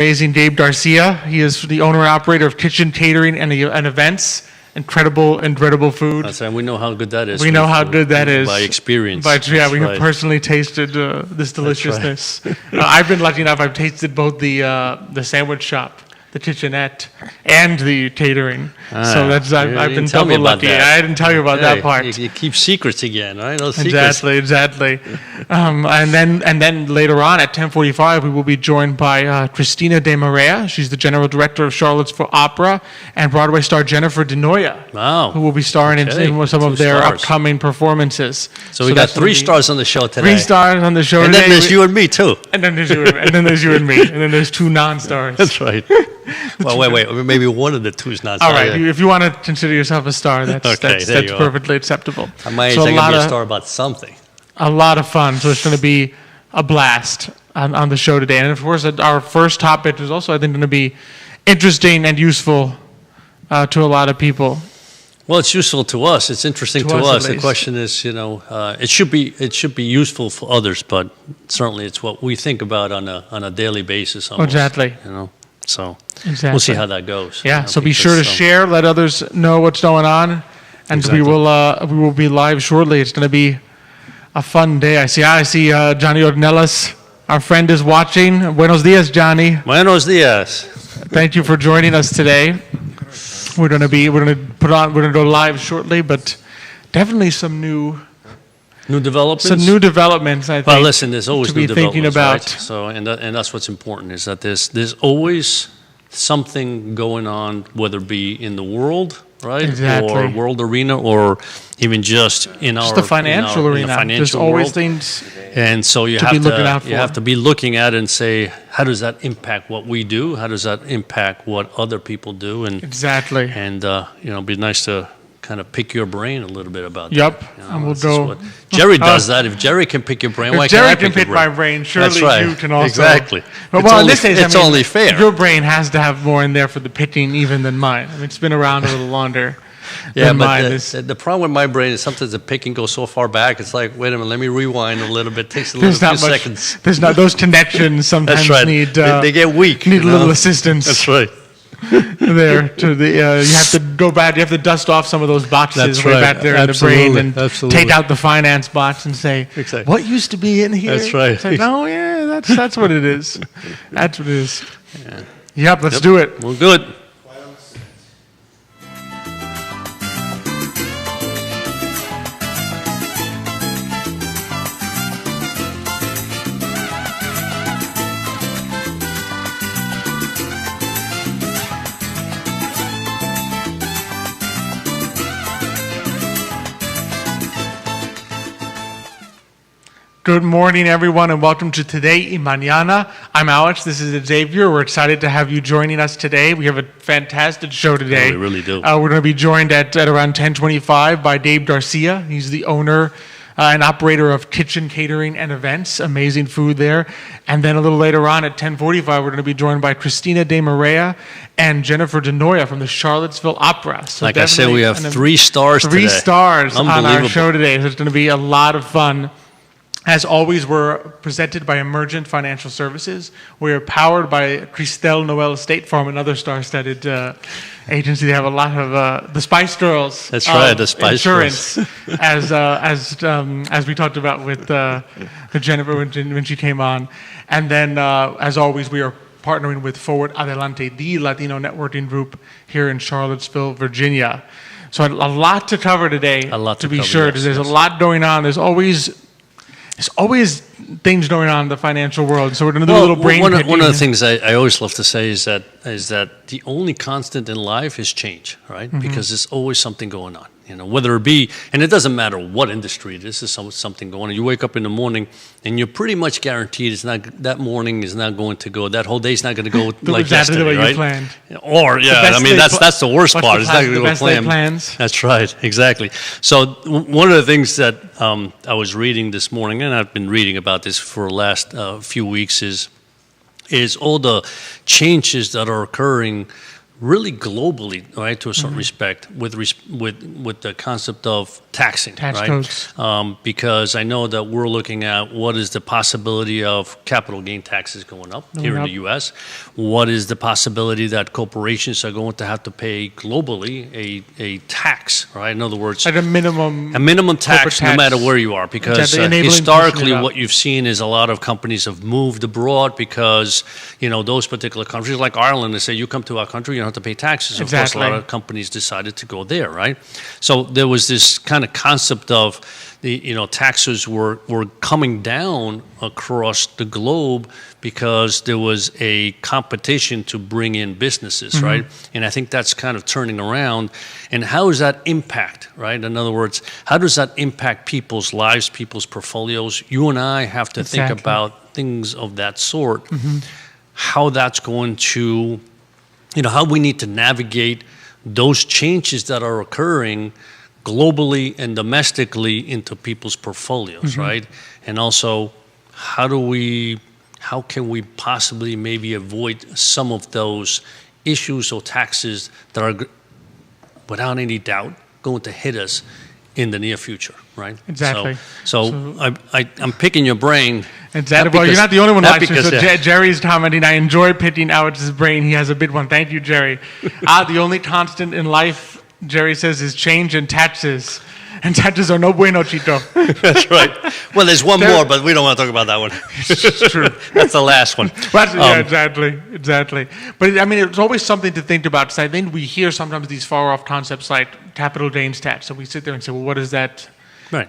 Amazing Dave Garcia. He is the owner and operator of Kitchen Catering and Events. Incredible food. That's right. We know how good that is. We know how good that is. By experience. But yeah, That's we have right. personally tasted this deliciousness. I've been lucky enough. I've tasted both the sandwich shop, the kitchenette, and the catering. So that's I've been double lucky. I didn't tell you about that part. You keep secrets again, right? Those secrets. Exactly. And then later on at 10:45, we will be joined by Cristina De Maria. She's the general director of Charlottesville Opera, and Broadway star Jennifer DeNoia, who will be starring in some of their upcoming performances. So we got 3 stars on the show today. 3 stars on the show and today. And then there's you and me too. And then there's you and me. And then there's 2 non-stars. That's right. Well, wait. Maybe one of the 2 is not. All right. If you want to consider yourself a star, that's perfectly acceptable. At my age, I can be a star about something. A lot of fun. So it's going to be a blast on the show today. And of course, our first topic is also, I think, going to be interesting and useful to a lot of people. Well, it's useful to us. It's interesting to us. The question is, it should be useful for others, but certainly it's what we think about on a daily basis. Almost, exactly. So we'll see how that goes. Yeah. So be sure to share, let others know what's going on, and we will be live shortly. It's going to be a fun day. I see Johnny Ornelas, our friend, is watching. Buenos dias, Johnny. Buenos dias. Thank you for joining us today. We're going to go live shortly, but definitely some new developments. Some new developments, I think. Well, listen, there's always new developments, about. Right? So, and that's what's important, is that there's always something going on, whether it be in the world, right, or world arena, or even just in the financial arena. There's always things. And so you have to be looking at it and say, how does that impact what we do? How does that impact what other people do? And it'd be nice to kind of pick your brain a little bit about that. Yep, and we'll go. Jerry does that. If Jerry can pick your brain, why can't I pick your brain? If Jerry can pick my brain, surely you can also. Exactly. Well, in this case, it's only fair. Your brain has to have more in there for the picking even than mine. I mean, it's been around a little longer. Yeah, but the problem with my brain is sometimes the picking goes so far back. It's like, wait a minute, let me rewind a little bit. It takes a few seconds. There's not those connections. Sometimes need. They get weak. Need a little assistance. That's right. You have to go back. You have to dust off some of those boxes back there in the brain and take out the finance box and say, what used to be in here? That's right. It's like, oh yeah, that's what it is. That's what it is. Yeah. Yep. Let's do it. Well, good. Good morning, everyone, and welcome to Today y Mañana. I'm Alex. This is Xavier. We're excited to have you joining us today. We have a fantastic show today. Yeah, we really do. We're going to be joined at around 10:25 by Dave Garcia. He's the owner and operator of Kitchen Catering and Events. Amazing food there. And then a little later on at 10:45, we're going to be joined by Cristina De Maria and Jennifer DeNoia from the Charlottesville Opera. So like I said, we have 3 stars today. 3 stars on our show today. So it's going to be a lot of fun. As always, we're presented by Emergent Financial Services. We are powered by Cristel Noel State Farm, another star-studded agency. They have a lot of the Spice Girls. That's right, the Spice Girls. As we talked about with Jennifer when she came on. And then, as always, we are partnering with Forward Adelante, the Latino networking group here in Charlottesville, Virginia. So a lot to cover today. A lot to be cover, sure. Yes. There's a lot going on. There's always things going on in the financial world. So we're going to do a little brain picking. One of the things I always love to say is that the only constant in life is change, right? Mm-hmm. Because there's always something going on. Whether it be, and it doesn't matter what industry it is, there's something going on. You wake up in the morning, and you're pretty much guaranteed that morning is not going to go, that whole day's not going to go like exactly yesterday, the way right? You planned. Or, that's the worst part. It's not going to go planned. Plans. That's right, exactly. So one of the things that I was reading this morning, and I've been reading about this for the last few weeks, is all the changes that are occurring really globally, right, to a certain respect, with the concept of taxing, Tax right? codes. Because I know that we're looking at what is the possibility of capital gain taxes going up here in the U.S. What is the possibility that corporations are going to have to pay globally a tax, right? In other words, At a minimum tax, no matter where you are, because Exactly, historically, pushing it up. what you've seen is a lot of companies have moved abroad because those particular countries, like Ireland, they say you come to our country, you don't have to pay taxes. Of course, a lot of companies decided to go there, right? So there was this kind of concept of taxes were coming down across the globe because there was a competition to bring in businesses, right? And I think that's kind of turning around. And how does that impact, right? In other words, how does that impact people's lives, people's portfolios? You and I have to think about things of that sort, how that's going to, how we need to navigate those changes that are occurring globally and domestically into people's portfolios, right? And also, how can we possibly maybe avoid some of those issues or taxes that are, without any doubt, going to hit us in the near future, right? Exactly. So I'm picking your brain. Exactly. Well, you're not the only one watching. So Jerry's commenting, I enjoy picking Alex's brain. He has a big one. Thank you, Jerry. The only constant in life, Jerry says, is change and taxes. And taxes are no bueno, Chito. That's right. Well, there's one more, but we don't want to talk about that one. It's true. That's the last one. Yeah, exactly. But I mean, it's always something to think about. Because I think we hear sometimes these far-off concepts like capital gains tax. So we sit there and say, well, what does that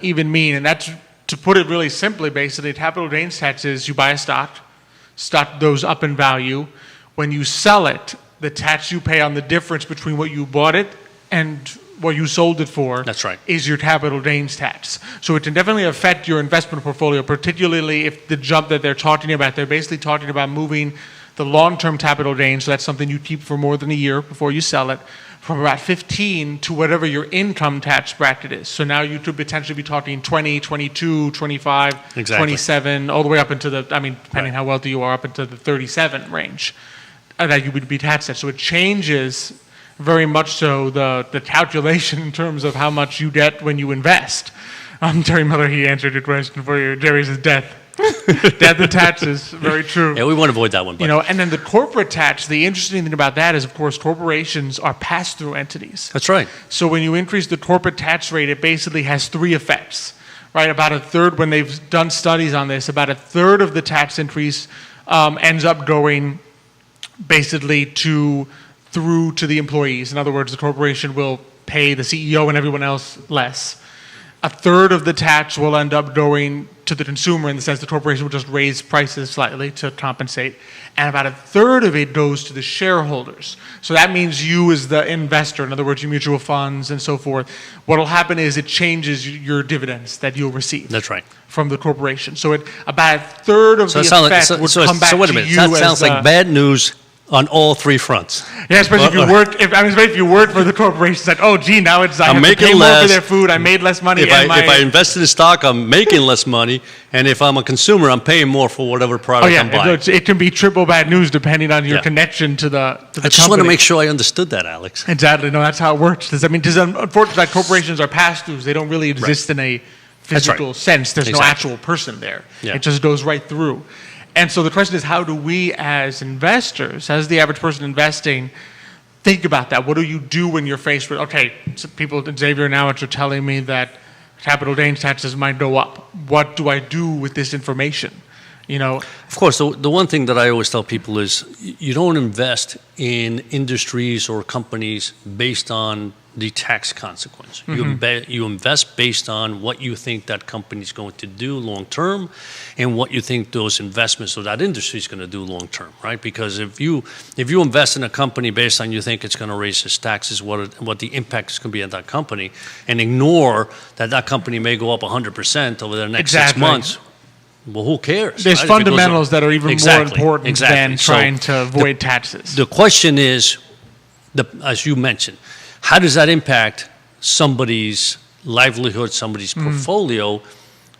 even mean? And that's, to put it really simply, basically, capital gains tax is you buy a stock goes up in value. When you sell it, the tax you pay on the difference between what you bought it and what you sold it for, that's right, is your capital gains tax. So it can definitely affect your investment portfolio, particularly if the jump that they're talking about, they're basically talking about moving the long-term capital gains, so that's something you keep for more than a year before you sell it, from about 15 to whatever your income tax bracket is. So now you could potentially be talking 20, 22, 25, 27, all the way up into the, depending how wealthy you are, up into the 37 range that you would be taxed at. So it changes very much so the calculation in terms of how much you get when you invest. Terry Miller, he answered your question for you. Jerry says death. Death and taxes, very true. Yeah, we want to avoid that one. But. And then the corporate tax, the interesting thing about that is, of course, corporations are pass-through entities. That's right. So when you increase the corporate tax rate, it basically has three effects, right? About a third, when they've done studies on this, about a third of the tax increase ends up going basically through to the employees. In other words, the corporation will pay the CEO and everyone else less. A third of the tax will end up going to the consumer, in the sense the corporation will just raise prices slightly to compensate. And about a third of it goes to the shareholders. So that means you as the investor, in other words, your mutual funds and so forth. What will happen is it changes your dividends that you'll receive. That's right. From the corporation. So about a third of the effect would come back to you. That sounds like bad news on all three fronts. Yeah, especially if you work for the corporation. It's like, oh, gee, now I have to pay more for their food. I made less money. If I invest in stock, I'm making less money. And if I'm a consumer, I'm paying more for whatever product I'm buying. It can be triple bad news depending on your connection to the company. I just want to make sure I understood that, Alex. Exactly. No, that's how it works. Unfortunately, corporations are pass-throughs. They don't really exist in a physical sense. There's no actual person there. Yeah. It just goes right through. And so the question is, how do we as investors, as the average person investing, think about that? What do you do when you're faced with, okay, so people, Xavier and Alex are telling me that capital gains taxes might go up. What do I do with this information? Of course, the one thing that I always tell people is you don't invest in industries or companies based on the tax consequence. You invest based on what you think that company is going to do long term, and what you think those investments or that industry is going to do long term, right? Because if you invest in a company based on you think it's going to raise its taxes, what the impact is going to be on that company, and ignore that company may go up 100% over the next 6 months. Well, who cares? There's fundamentals that are even more important than trying to avoid taxes. The question is, as you mentioned, how does that impact somebody's livelihood, somebody's portfolio?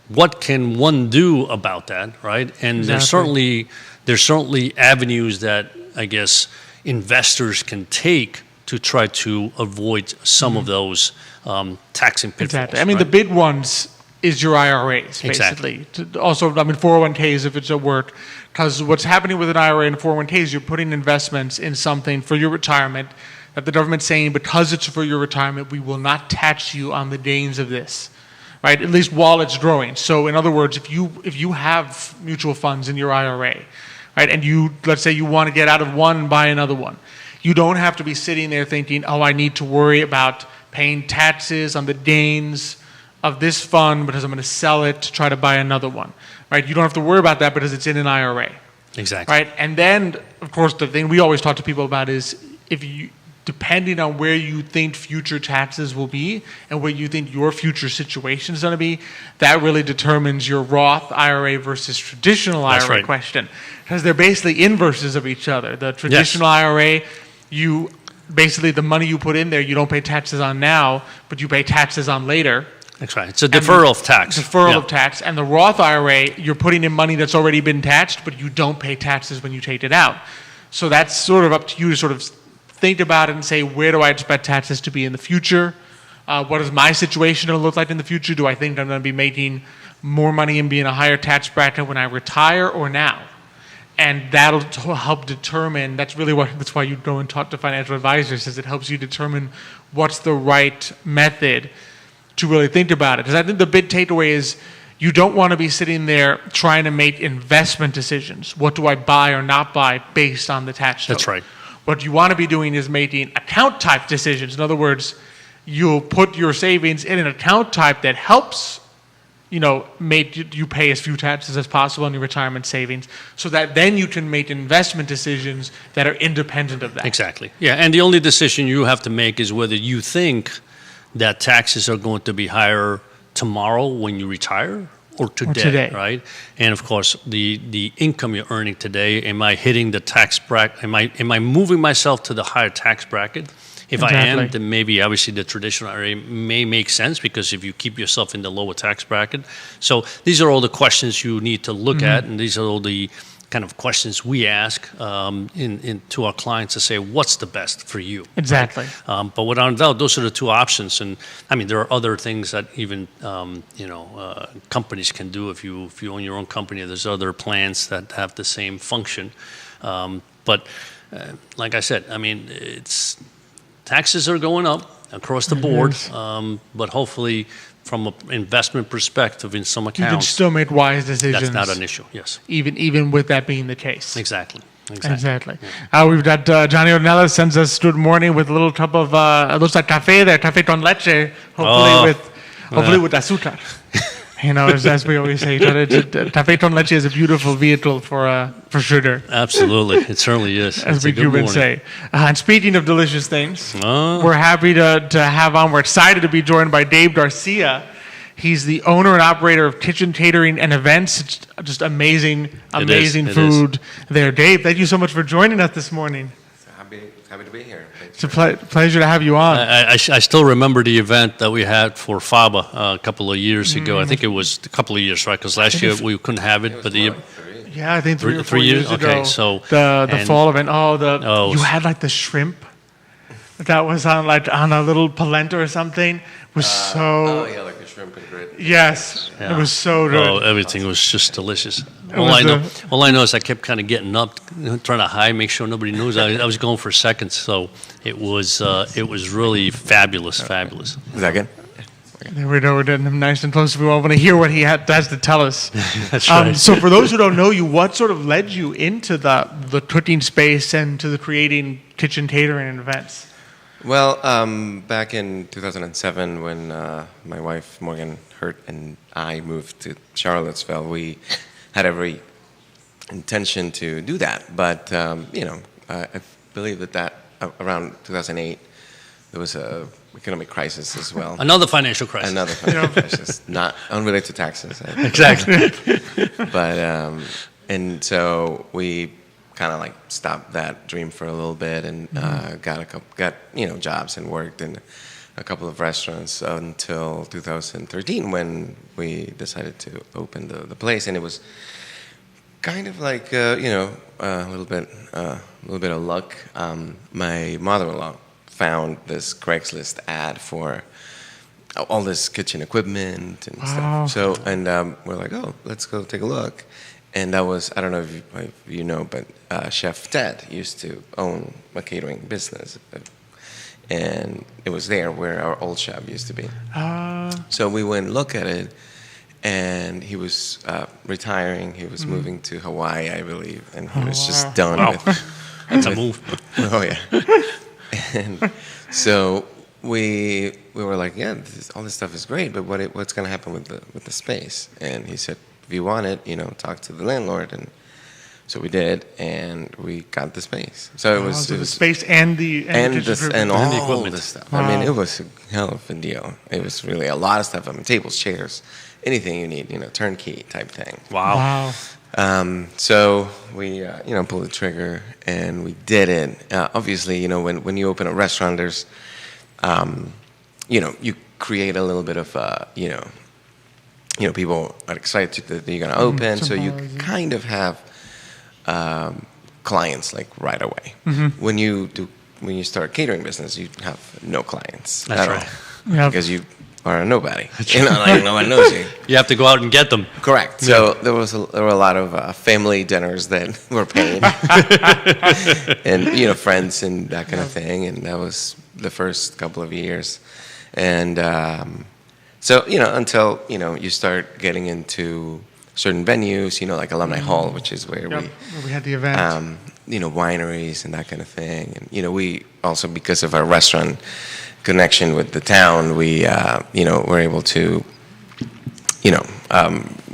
What can one do about that, right? And there's certainly avenues that I guess investors can take to try to avoid some of those taxing pitfalls. Exactly. I mean, right? the big ones is your IRAs, basically. Exactly. Also, I mean, 401ks if it's at work. Because what's happening with an IRA and 401ks, you're putting investments in something for your retirement that the government's saying, because it's for your retirement, we will not tax you on the gains of this, right? At least while it's growing. So in other words, if you have mutual funds in your IRA, right, and let's say you want to get out of one and buy another one, you don't have to be sitting there thinking, oh, I need to worry about paying taxes on the gains of this fund because I'm going to sell it to try to buy another one, right? You don't have to worry about that because it's in an IRA. Exactly. Right? And then, of course, the thing we always talk to people about is depending on where you think future taxes will be and where you think your future situation is going to be, that really determines your Roth IRA versus traditional That's IRA right. question. Because they're basically inverses of each other. The traditional IRA, basically the money you put in there, you don't pay taxes on now, but you pay taxes on later. That's right. It's a deferral of tax. Deferral Yeah. of tax. And the Roth IRA, you're putting in money that's already been taxed, but you don't pay taxes when you take it out. So that's sort of up to you to sort of think about it and say, where do I expect taxes to be in the future? What is my situation going to look like in the future? Do I think I'm going to be making more money and be in a higher tax bracket when I retire or now? And that'll help determine, that's why you go and talk to financial advisors, is it helps you determine what's the right method to really think about it. Because I think the big takeaway is you don't want to be sitting there trying to make investment decisions. What do I buy or not buy based on the tax code? That's right. What you want to be doing is making account type decisions. In other words, you'll put your savings in an account type that helps, make you pay as few taxes as possible on your retirement savings, so that then you can make investment decisions that are independent of that. Exactly. Yeah, and the only decision you have to make is whether you think that taxes are going to be higher tomorrow when you retire or today, right? And of course, the income you're earning today, am I hitting the tax bracket? Am I moving myself to the higher tax bracket? If I am, then maybe obviously the traditional IRA may make sense, because if you keep yourself in the lower tax bracket. So these are all the questions you need to look at, and these are all the kind of questions we ask to our clients to say, what's the best for you? Exactly. Right? But without a doubt, those are the two options. And I mean, there are other things that even companies can do. If you own your own company, there's other plans that have the same function. But like I said, I mean, taxes are going up across the board. But hopefully, from an investment perspective, in some accounts, you can still make wise decisions. That's not an issue. Yes. Even with that being the case. Exactly. We've got Johnny Ornella sends us good morning with a little cup of it looks like cafe there, cafe con leche, hopefully with azúcar. As we always say, cafe con leche is a beautiful vehicle for sugar. Absolutely, it certainly is. As we Cubans say. And speaking of delicious things, we're happy to have on. We're excited to be joined by Dave Garcia. He's the owner and operator of Kitchen Catering and Events. It's just amazing food there. Dave, thank you so much for joining us this morning. Happy to be here. It's a pleasure to have you on. I still remember the event that we had for FABA a couple of years ago. I think it was a couple of years, right? Because last year we couldn't have it, but yeah, I think 3 or 4 years ago. Okay, so the fall event. You had like the shrimp that was on a little polenta or something. It was so. Yeah, like the shrimp and grit. Yes, yeah. It was so good. Oh, everything was just delicious. All I know is I kept kind of getting up, trying to hide, make sure nobody knows. I was going for seconds, so it was really fabulous. Is that good? There we go. We're getting him nice and close. We all want to hear what he has to tell us. That's right. So for those who don't know you, what sort of led you into the cooking space and to the creating kitchen catering and events? Well, back in 2007, when my wife Morgan Hurt and I moved to Charlottesville, we had every intention to do that. But I believe that around 2008 there was a economic crisis as well. Another financial crisis. Another financial crisis, not unrelated to taxes. Exactly. But and so we kind of like stopped that dream for a little bit and got jobs and worked in a couple of restaurants until 2013 when we decided to open the place. And it was Kind of like a little bit of luck. My mother-in-law found this Craigslist ad for all this kitchen equipment and Wow. stuff. So we're like, oh, let's go take a look. And that was, I don't know if you know, but Chef Ted used to own a catering business, and it was there where our old shop used to be. So we went and looked at it. And he was retiring. He was moving to Hawaii, I believe, and he was just done with. That's a move. Oh yeah. And so we were like, yeah, all this stuff is great, but what's going to happen with the space? And he said, if you want it, talk to the landlord. And so we did, and we got the space. So it was the space and the all equipment. the stuff. Wow. I mean, it was a hell of a deal. It was really a lot of stuff. I mean, tables, chairs, anything you need, turnkey type thing. Wow. So we, pulled the trigger and we did it. Obviously, when you open a restaurant, there's, you create a little bit of, people are excited that you're going to open. So you kind of have clients like right away. When you start a catering business, you have no clients That's at right. all. Yep. Because you are a nobody. Like no one knows you. You have to go out and get them. Correct. So there were a lot of family dinners that were paid, and friends and that kind of thing. And that was the first couple of years, and so until you start getting into certain venues, like Alumni Hall, which is where where we had the event. Wineries and that kind of thing, and we also, because of our restaurant connection with the town, we were able to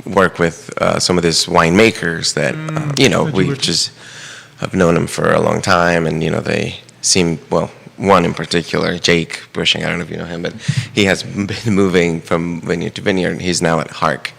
work with some of these winemakers that we just have known them for a long time, and they seem, well, one in particular, Jake Bushing, I don't know if you know him, but he has been moving from vineyard to vineyard, and he's now at Hark,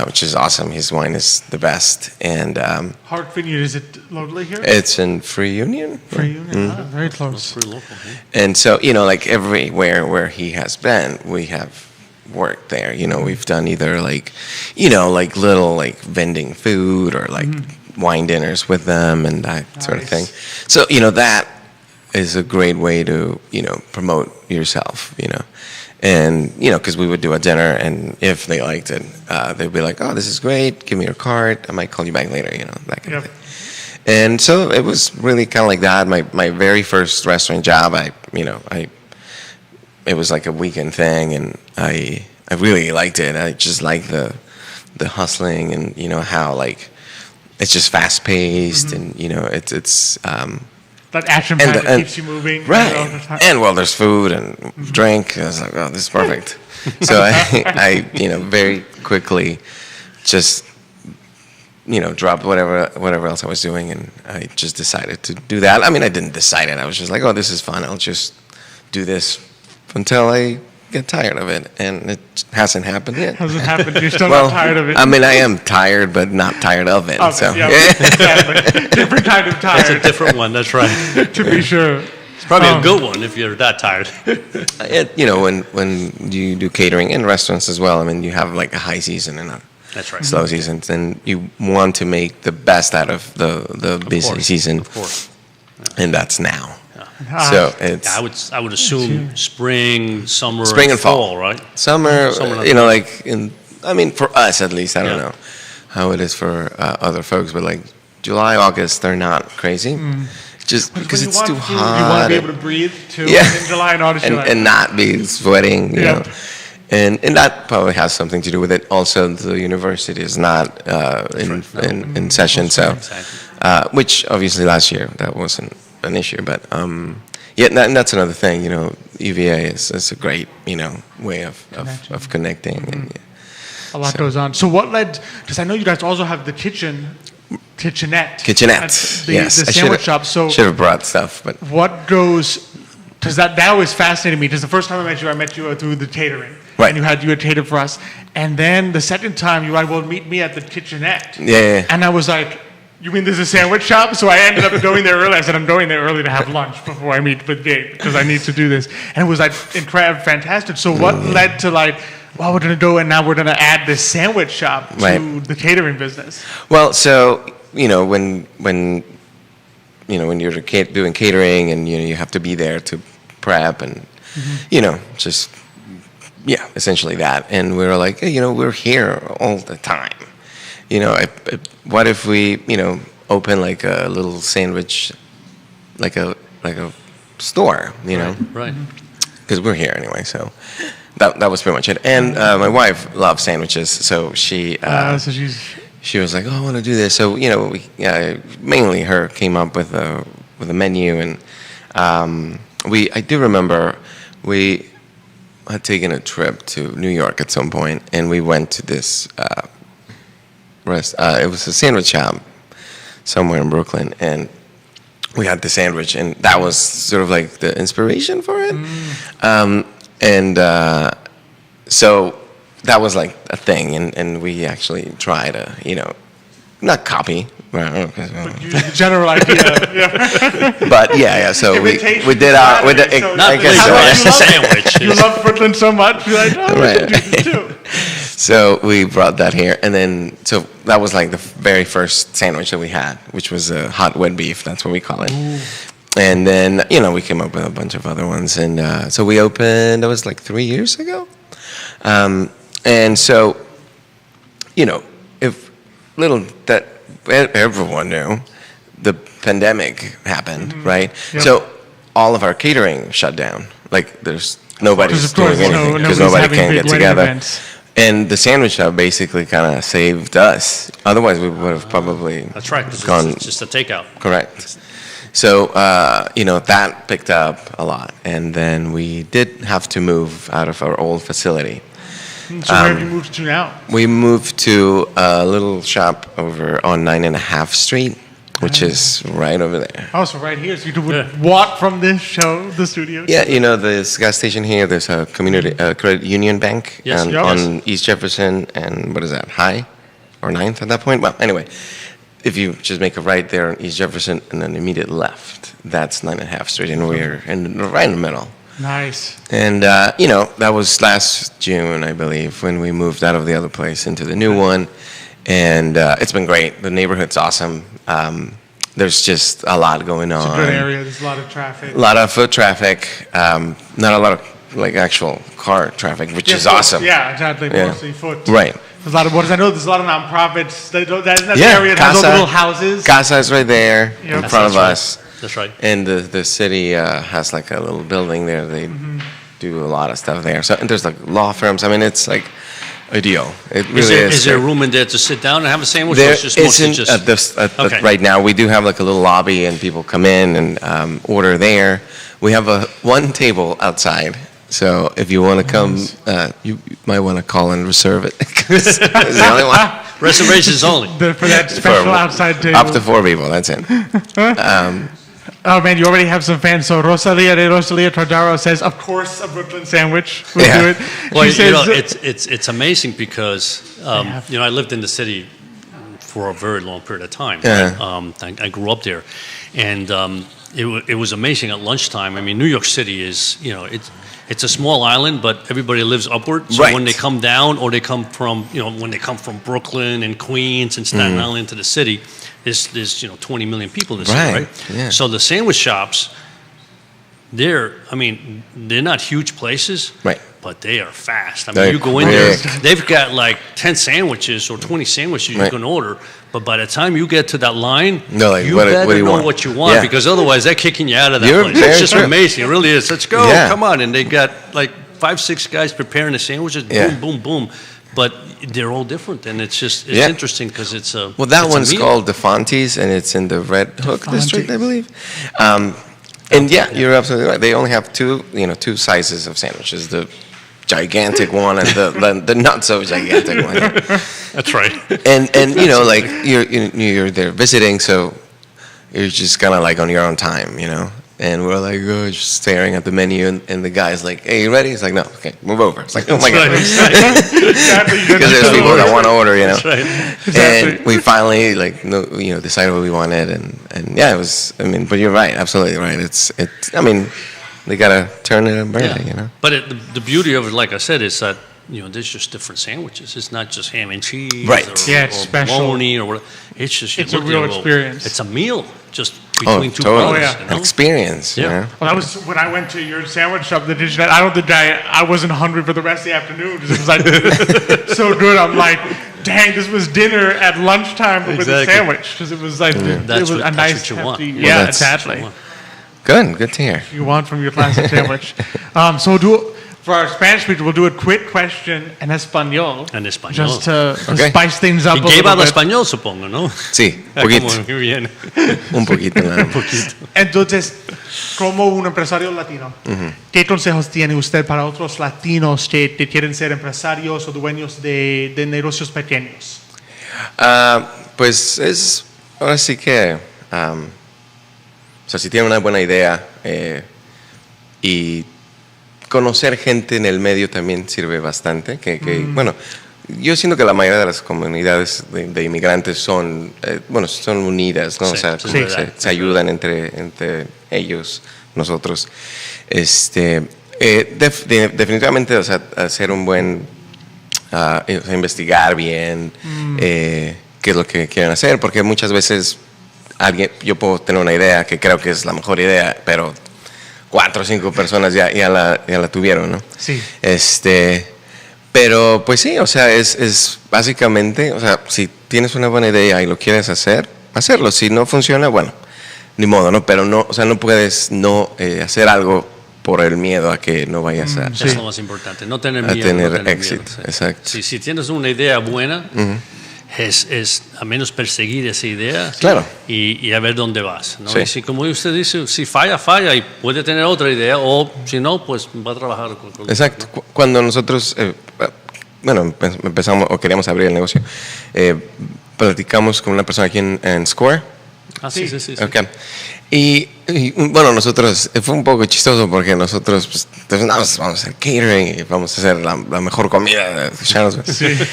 which is awesome. His wine is the best. And Hark Vineyard, is it locally here? It's in Free Union. Free Union, very close. Pretty local. Yeah. And so, like everywhere where he has been, we have worked there. We've done either like little like vending food or like wine dinners with them and that sort of thing. So, that is a great way to, promote yourself, And, because we would do a dinner, and if they liked it, they'd be like, oh, this is great, give me your card, I might call you back later, that kind of thing. And so it was really kind of like that. My very first restaurant job, it was like a weekend thing, and I really liked it. I just like the hustling and, how, like, it's just fast-paced, and, it's that action pack that keeps you moving. Right. All the time. And, well, there's food and drink. I was like, oh, this is perfect. So I very quickly just, dropped whatever else I was doing, and I just decided to do that. I mean, I didn't decide it. I was just like, oh, this is fun. I'll just do this until I get tired of it, and it hasn't happened yet. Hasn't happened. You're still not tired of it. I mean, I am tired, but not tired of it. Exactly. Different kind of tired. That's a different one. That's right. To be sure. It's probably a good one if you're that tired. When you do catering in restaurants as well, I mean, you have like a high season and a That's right. slow season, and you want to make the best out of the busy season, Of course. and that's now. So it's I would assume spring, summer, Spring and fall. right? summer, Summer, for us at least, I don't know how it is for other folks, but like July, August, they're not crazy, just because it's too hot. You want to be able to breathe too. Yeah. In July and August, and not be sweating, you know. And that probably has something to do with it. Also, the university is not in session, so which obviously last year that wasn't an issue, but and that's another thing. UVA is a great way of connecting. And, a lot goes on. So what led? Because I know you guys also have the kitchenette. Yes, the sandwich shop. So should have brought stuff, but what goes? Because that always fascinated me. Because the first time I met you through the catering. Right. And you had catered for us. And then the second time you were like, well, meet me at the kitchenette. Yeah. And I was like, you mean there's a sandwich shop? So I ended up going there early. I said, I'm going there early to have lunch before I meet with Gabe because I need to do this. And it was like incredible, fantastic. So what led to well, we're going to go and now we're going to add this sandwich shop to Right. the catering business. Well, so when you're doing catering and you have to be there to prep and just essentially that. And we were like, hey, we're here all the time. What if we open like a little sandwich, like a store, Right. because we're here anyway. So that was pretty much it. And my wife loves sandwiches, so So she's she was like, "Oh, I want to do this." So we mainly her came up with a menu, and I do remember we had taken a trip to New York at some point, and we went to this it was a sandwich shop somewhere in Brooklyn, and we had the sandwich, and that was sort of like the inspiration for it. So that was like a thing, and we actually tried to, not copy, but use the general idea. Yeah. but yeah. So we Imitation did our, we did, flattery, so Not I guess plagiarizing so. sandwich. You love Brooklyn so much, you're like, oh, Right. we can do this too. So we brought that here, and then so that was like the very first sandwich that we had, which was a hot wet beef. That's what we call it. Ooh. And then we came up with a bunch of other ones, and so we opened. That was like 3 years ago, and so if little that everyone knew, the pandemic happened, right? Yep. So all of our catering shut down. Like there's nobody's Of course, doing anything because nobody's nobody having can big get wedding together. events. And the sandwich shop basically kind of saved us. Otherwise, we would have probably That's right. 'Cause gone. it's just a takeout. Correct. So that picked up a lot, and then we did have to move out of our old facility. So where have you moved to now? We moved to a little shop over on 9.5 Street, which is right over there. Oh, so right here, so you would walk from this the studio. Yeah, this gas station here. There's a community credit union bank Yes. on East Jefferson and what is that, High or 9th at that point? Well, anyway, if you just make a right there on East Jefferson and then immediate left, that's 9.5 Street, and we're right in the middle. Nice. And that was last June, I believe, when we moved out of the other place into the new one, and it's been great. The neighborhood's awesome. There's just a lot going on. It's a good area. There's a lot of traffic. A lot of foot traffic, not a lot of like actual car traffic, which is foot. awesome. Yeah, exactly. Yeah. Mostly foot. Right. There's a lot of what I know. There's a lot of nonprofits. That Yeah, area has those Casa. little houses. Casa is right there Yep. in front of That's us, That's right. and the city has like a little building there. They do a lot of stuff there. So and there's like law firms. I mean, it's like ideal. It really Is there room in there to sit down and have a sandwich? or There it's just mostly isn't Okay. right now. We do have like a little lobby, and people come in and order there. We have one table outside, so if you want to come, you might want to call and reserve it. 'Cause it's the only one. reservations only. For that special outside table. Up to 4 people. That's it. Oh man, you already have some fans. So Rosalia Tardaro says, "Of course, a Brooklyn sandwich will Yeah. do it." Well, She says, it's amazing because I lived in the city for a very long period of time. Yeah. I grew up there, and it was amazing at lunchtime. I mean, New York City is it's a small island, but everybody lives upward. So Right. when they come down, or they come from when they come from Brooklyn and Queens and Staten Island to the city, there's 20 million people in the city, right? Yeah. So the sandwich shops, they're not huge places, Right. but they are fast. I mean, They're you go in there, quick. they've got like 10 sandwiches or 20 sandwiches you Right. can order, but by the time you get to that line, They're like, you what do better you know want? what you want, Yeah. because otherwise they're kicking you out of that You're place. very It's just true. amazing. It really is. Let's go. Yeah. Come on. And they got like 5-6 guys preparing the sandwiches. Yeah. Boom, boom, boom. But they're all different, and it's Yeah. interesting because it's a Well, that it's a one's meal. called the Fontes, and it's in the Red Hook Fontes. district, I believe. And yeah, you're absolutely right. They only have two sizes of sandwiches: the gigantic one and the not so gigantic one. That's right. And like you're there visiting, so you're just kind of like on your own time, And we're like, just staring at the menu, and the guy's like, "Hey, you ready?" He's like, "No, okay, move over." It's like, "Oh my god," exactly. because there's people that want to order, That's right. Exactly. And we finally decided what we wanted, and yeah, it was. I mean, but you're right, absolutely right. I mean, they gotta turn it and burn it, But the beauty of it, like I said, is that there's just different sandwiches. It's not just ham and cheese, Right. Yeah, it's or special. bologna or whatever. It's just It's a real experience. It's a meal just Oh, between two totally. brothers. Oh, You know? Experience. Yeah. You know? Well, that was when I went to your sandwich shop. I don't think I wasn't hungry for the rest of the afternoon. It was like so good. I'm like, dang, this was dinner at lunchtime but with a Exactly. sandwich because it was like it That's was what- a that's nice what you hefty. want. Yeah, Well, that's- exactly. Good to hear. You want from your classic sandwich. So for our Spanish speakers, we'll do a quick question in español. En español. Just to Okay. spice things up Y a que little habla bit. español, supongo, ¿no? Sí, Ah, poquito. como muy bien. Un poquito nada más. Entonces, como un empresario latino, ¿qué consejos tiene usted para otros latinos que quieren ser empresarios o dueños de negocios pequeños? Pues ahora sí que, o sea, si tienen una buena idea y conocer gente en el medio también sirve bastante. Bueno, yo siento que la mayoría de las comunidades de inmigrantes son unidas, ¿no? Sí, O sea, sí, como es verdad. se ayudan entre ellos, nosotros. Definitivamente, o sea, hacer un buen, investigar bien qué es lo que quieren hacer, porque muchas veces yo puedo tener una idea que creo que es la mejor idea, pero 4 o 5 personas ya la tuvieron, ¿no? Sí. Pero pues sí, o sea, es básicamente, o sea, si tienes una buena idea y lo quieres hacer, hacerlo. Si no funciona, bueno, ni modo, ¿no? Pero no, o sea, no puedes hacer algo por el miedo a que no vayas a... Eso es lo más importante, no tener A miedo. tener no tener éxito, miedo, sí. exacto. Si tienes una idea buena, es a menos perseguir esa idea Claro. y a ver dónde vas, ¿no? Sí. Y si, como usted dice, si falla y puede tener otra idea, o si no, pues va a trabajar con Exacto. Cuando nosotros, empezamos o queríamos abrir el negocio, platicamos con una persona aquí en Square. Sí. Okay. Y, bueno, nosotros, fue un poco chistoso porque nosotros, pues, vamos a hacer catering y vamos a hacer la mejor comida de Charlottesville. Sí.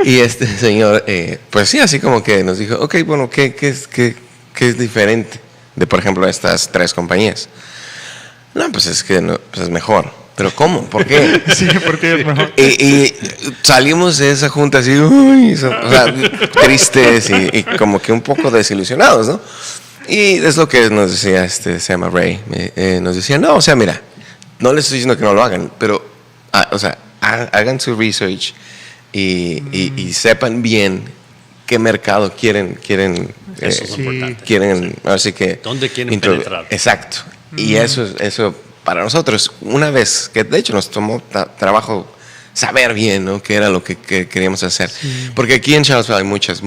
Y este señor, pues sí, así como que nos dijo, ok, bueno, ¿qué es diferente de, por ejemplo, estas 3 compañías? No, pues es que pues es mejor. ¿Pero cómo? ¿Por qué? Sí, porque es mejor. Y salimos de esa junta así, o sea, tristes y como que un poco desilusionados, ¿no? Y es lo que nos decía se llama Ray. Nos decía, no, o sea, mira, no les estoy diciendo que no lo hagan, pero, o sea, hagan su research y sepan bien qué mercado quieren Eso es Sí. importante. quieren, así que... ¿Dónde quieren penetrar? Exacto. Y eso para nosotros, una vez, que de hecho nos tomó trabajo saber bien, ¿no? Qué era lo que queríamos hacer. Porque aquí en Charlottesville hay muchas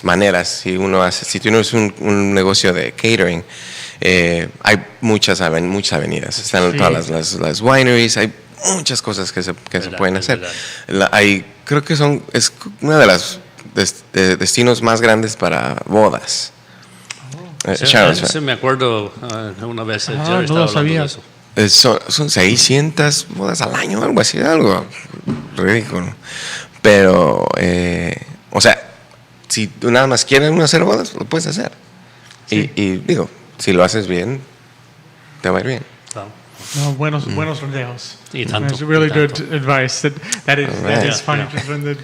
maneras. Si tienes un negocio de catering, hay muchas avenidas. Están todas las wineries, hay muchas cosas que se pueden hacer. Creo que es una de las destinos más grandes para bodas. Charlottesville. Sí, me acuerdo una vez Jerry no estaba lo hablando sabía. de eso. Son 600 bodas al año, algo así, algo ridículo. Pero, o sea, si tú nada más quieres hacer bodas, lo puedes hacer. Sí. Y digo, si lo haces bien, te va a ir bien. Claro. No, buenos consejos. Y tanto, That's really y tanto. good advice. That is Right. fine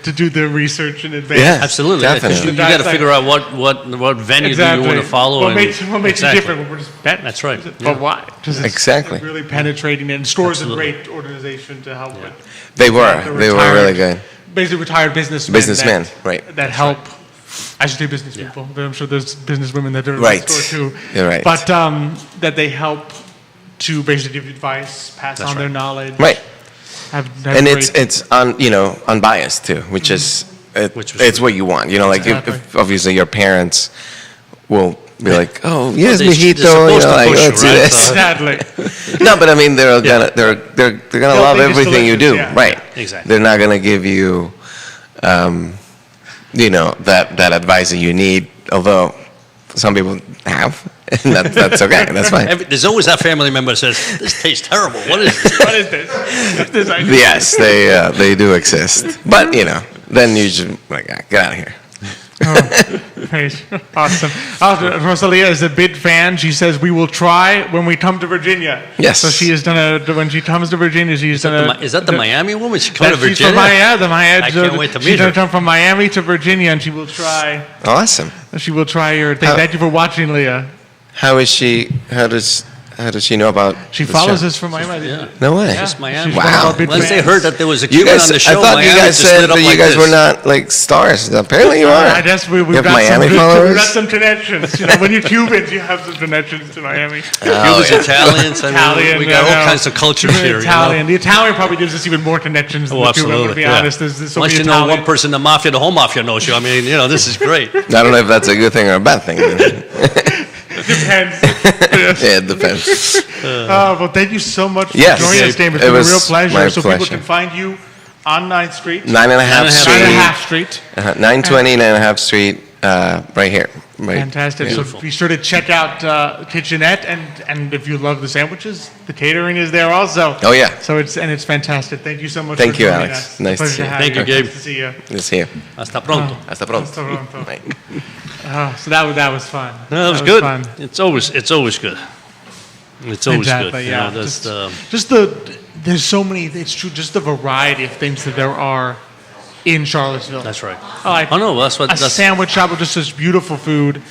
to do the research in advance. Yeah. Absolutely, because Definitely. you got to figure out what venue do you want to follow. What makes you Exactly. different? We're just betting. That's right. But Yeah. why? Because it's Exactly. really penetrating, and Store's Absolutely. a great organization to help with. They were retired- really good. Basically, retired businessmen. Businessmen, right. That help. I should say business people, but I'm sure there's business women that are in Right. the store too. You're right. But that they help to basically give you advice, pass That's on their right. knowledge. Right. Have And great- it's unbiased too, which is Which was it's what you want. You know, like Exactly. if obviously your parents will be like, oh yes, they're mijito, supposed to like push you, let's do right? this. So- Sadly. No, but I mean they're gonna They'll love think it's everything you do, delicious, yeah. right? Exactly. They're not gonna give you, that advice that you need. Although some people have, and that's okay. That's fine. There's always that family member that says, "This tastes terrible. What is this?" What is this? This idea. Yes, they do exist, but then you just like get out of here. Great. Awesome. Rosalia is a big fan. She says, we will try when we come to Virginia. Yes. So she has done when she comes to Virginia, she's done Is that the Miami woman? She come to She's Virginia? from Miami. I can't wait to meet She's going her. to come from Miami to Virginia, and she will try. Awesome. She will try your thing. Thank you for watching, Leah. How is she? How does she know about? She the follows show? us from Miami. Yeah. No way. Just Miami. She's one of Wow. our big Once they fans. heard that there was a You Cuban guys, on the show, I thought Miami you guys just said lit up that you like guys were this. not like stars. Apparently you are. I guess we've You have got Miami some, followers? We've got some connections. You know, when you're Cubans, you have some connections to Miami. Cubans, yeah. Italians. I mean, Italian, we got I know. all kinds of cultures here. Italian. The Italian probably gives us even more connections than Oh, the Cuban, to absolutely. be Yeah. honest. There's so Once many you know Italian. one person, the mafia, the whole mafia knows you. I mean, this is great. I don't know if that's a good thing or a bad thing. Depends. Yeah, it depends. Well, thank you so much for Yes. joining us, Dave. It's It been a was real pleasure. my So people pleasure. can find you on 9th Street. 9.5 Street. 9.5 Street. 920, 9.5 Street, right here. Right. Fantastic. Beautiful. So be sure to check out Kitchenette, and if you love the sandwiches, the catering is there also. Oh, yeah. So it's fantastic. Thank you so much. Thank for you, joining Alex. us. Nice Pleasure to see you. have Thank you, Gabe. Nice to see you. It's here. Hasta pronto. Hasta pronto. Hasta pronto. Bye. So that was fun. No, that was was good. fun. It's always good. It's always Exactly, good. yeah. There's so many. It's true. Just the variety of things that there are in Charlottesville. That's right. Like Oh no, that's what. a That's sandwich shop with just this beautiful food.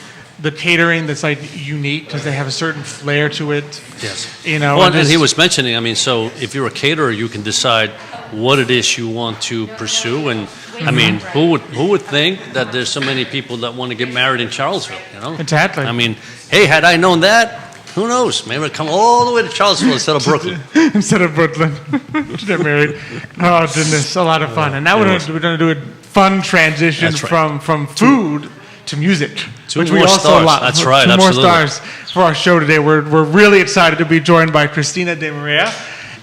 The catering that's like unique because they have a certain flair to it. yes. You know. Well, and and he this- was mentioning. I mean, so if you're a caterer, you can decide what it is you want to pursue. And I mean, who would think that there's so many people that want to get married in Charlottesville? You know. Exactly. I mean, hey, had I known that, who knows? Maybe I'd come all the way to Charlottesville instead of Brooklyn. instead of Brooklyn to get married. Oh goodness, a lot of fun. And now we're going to do a fun transition That's right. from food to music, Two which we more also stars. love. That's right, Two more absolutely. stars for our show today. We're really excited to be joined by Cristina De Maria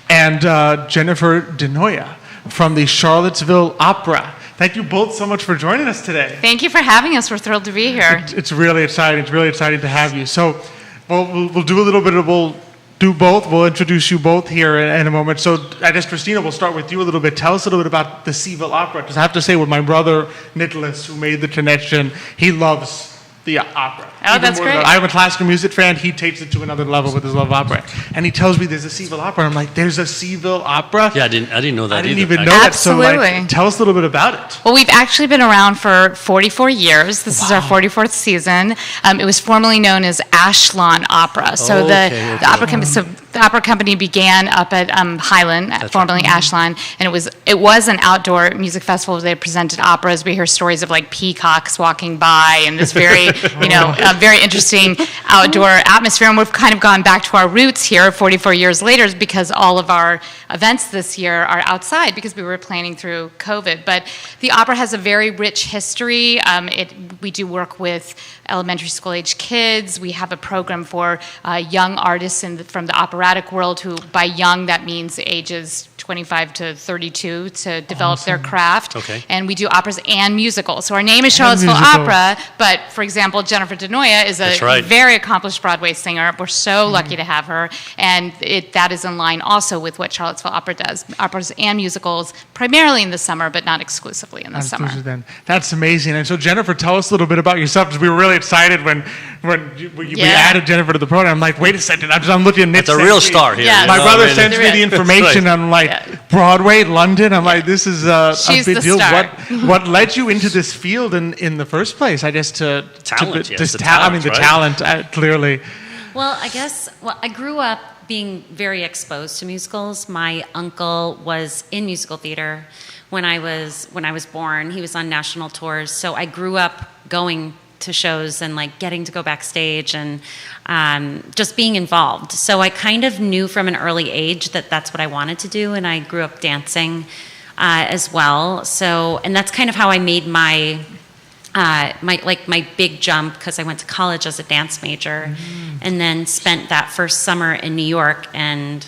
and Jennifer DeNoia from the Charlottesville Opera. Thank you both so much for joining us today. Thank you for having us. We're thrilled to be here. It's really exciting. It's really exciting to have you. So, we'll do a little bit of we'll do both. We'll introduce you both here in a moment. So, I guess Christina, we'll start with you a little bit. Tell us a little bit about the Seville Opera, because I have to say, with my brother Nicholas, who made the connection, he loves the opera. Oh, Even that's more than great. I'm a classical music fan. He takes it to another level with his love of opera, and he tells me there's a Seville Opera. I'm like, there's a Seville Opera. Yeah, I didn't know that I didn't either. even know actually. that. So, like, Absolutely. tell us a little bit about it. Well, we've actually been around for 44 years. This is our 44th season. It was formerly known as Ashlon Opera. So Okay, the opera company began up at Highland, formerly Ashlon, and it was an outdoor music festival where they presented operas. We hear stories of like peacocks walking by and this very, very interesting outdoor atmosphere. And we've kind of gone back to our roots here 44 years later because all of our events this year are outside because we were planning through COVID. But the opera has a very rich history. We do work with elementary school age kids. We have a program for young artists from the operatic world who, by young, that means ages 25 to 32 to develop their craft. Okay. And we do operas and musicals. So our name is Charlottesville musicals. Opera, but for example, Jennifer DeNoia is That's a right. very accomplished Broadway singer. We're so lucky to have her. And that is in line also with what Charlottesville Opera does. Operas and musicals, primarily in the summer, but not exclusively in the summer. That's amazing. And so, Jennifer, tell us a little bit about yourself, because we were really excited when we Yeah. added Jennifer to the program. I'm like, wait a second, I'm looking at Nick. It's a real star here. Yeah. you My know, brother I mean, sends me the There is. information. That's right. I'm like, Yeah. Broadway, London. I'm like, this is a She's big the deal. star. What led you into this field in the first place? I guess Talent, yes, the I mean, talent, the right? talent, clearly. Well, I grew up being very exposed to musicals. My uncle was in musical theater when I was born. He was on national tours, so I grew up going to shows and like getting to go backstage and just being involved. So I kind of knew from an early age that that's what I wanted to do, and I grew up dancing as well. So, and that's kind of how I made my big jump, because I went to college as a dance major and then spent that first summer in New York and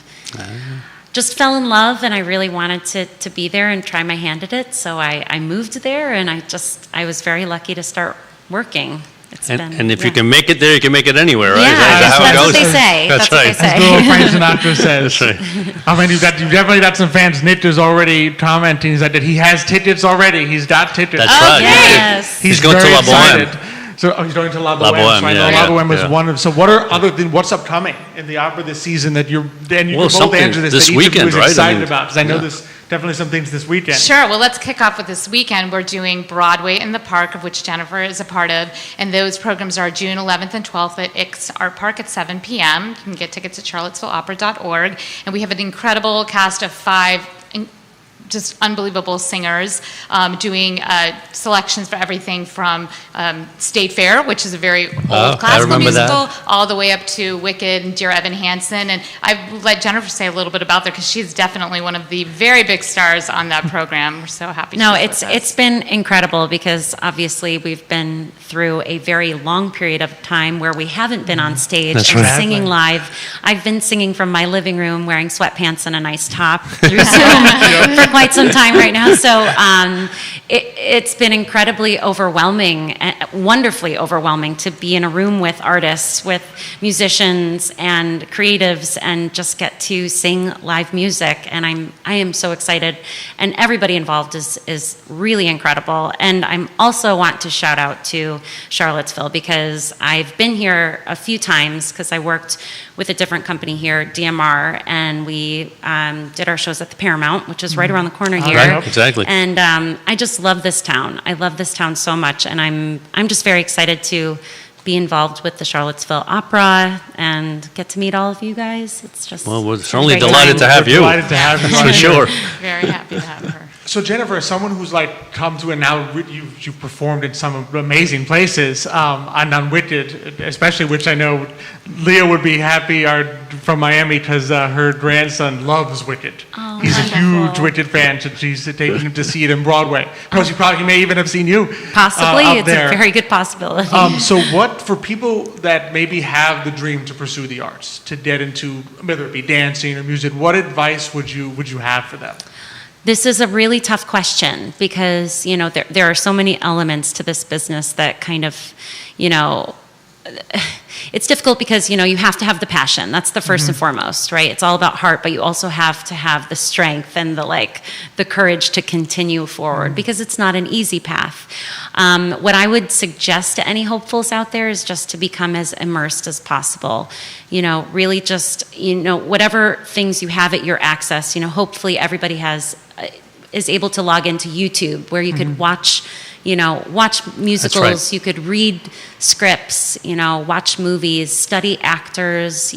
just fell in love, and I really wanted to be there and try my hand at it. So I moved there, and I was very lucky to start working. And if you can make it there, you can make it anywhere, right? Yeah, Is that how it that's what goes? they say. That's That's what right. they say. As little Frank Sinatra says. That's right. I mean, you've definitely got some fans. Nick is already commenting that he has tickets already. He's got tickets. That's right. Yes. He's going to very La Boheme. excited. So he's going to La La Boheme. Boheme, So I know yeah, La Boheme is yeah. one of. So what are other than what's upcoming in the opera this season that you're? And you Well, can both something answer this. this that each weekend, of you is right? I excited mean, about because I know yeah. there's definitely some things this weekend. Sure. Well, let's kick off with this weekend. We're doing Broadway in the Park, of which Jennifer is a part of, and those programs are June 11th and 12th at Ix Art Park at 7 p.m. You can get tickets at charlottesvilleopera.org, and we have an incredible cast of 5 just unbelievable singers doing selections for everything from State Fair, which is a very old I classical remember that. musical, all the way up to Wicked and Dear Evan Hansen. And I've let Jennifer say a little bit about that because she's definitely one of the very big stars on that program. We're so happy. No, she's with us. it's been incredible because obviously we've been through a very long period of time where we haven't been on stage That's and right. singing live. I've been singing from my living room wearing sweatpants and a nice top through Zoom for quite some time right now. So it's been incredibly overwhelming, wonderfully overwhelming to be in a room with artists, with musicians and creatives and just get to sing live music. And I am so excited. And everybody involved is really incredible. And I'm also want to shout out to Charlottesville because I've been here a few times because I worked with a different company here, DMR, and we did our shows at the Paramount, which is right around the corner here. Right, exactly. And I just love this town. I love this town so much, and I'm just very excited to be involved with the Charlottesville Opera and get to meet all of you guys. It's just Well, we're certainly great delighted to time. have We're you. delighted to have you That's on for here. sure. Very happy to have her. So Jennifer, as someone who's like come to and now you've performed in some amazing places, and on Wicked especially, which I know Leah would be happy from Miami because her grandson loves Wicked. Oh, He's a wonderful. huge Wicked fan, so she's taking him to see it in Broadway. Of course, he may even have seen you. Possibly, out it's there. a very good possibility. So what, for people that maybe have the dream to pursue the arts, to get into, whether it be dancing or music, what advice would you have for them? This is a really tough question because, there are so many elements to this business that kind of, it's difficult because, you have to have the passion. That's the first and foremost, right? It's all about heart, but you also have to have the strength and the courage to continue forward because it's not an easy path. What I would suggest to any hopefuls out there is just to become as immersed as possible. Really just, whatever things you have at your access, hopefully everybody is able to log into YouTube where you could watch musicals, right. you could read scripts, watch movies, study actors,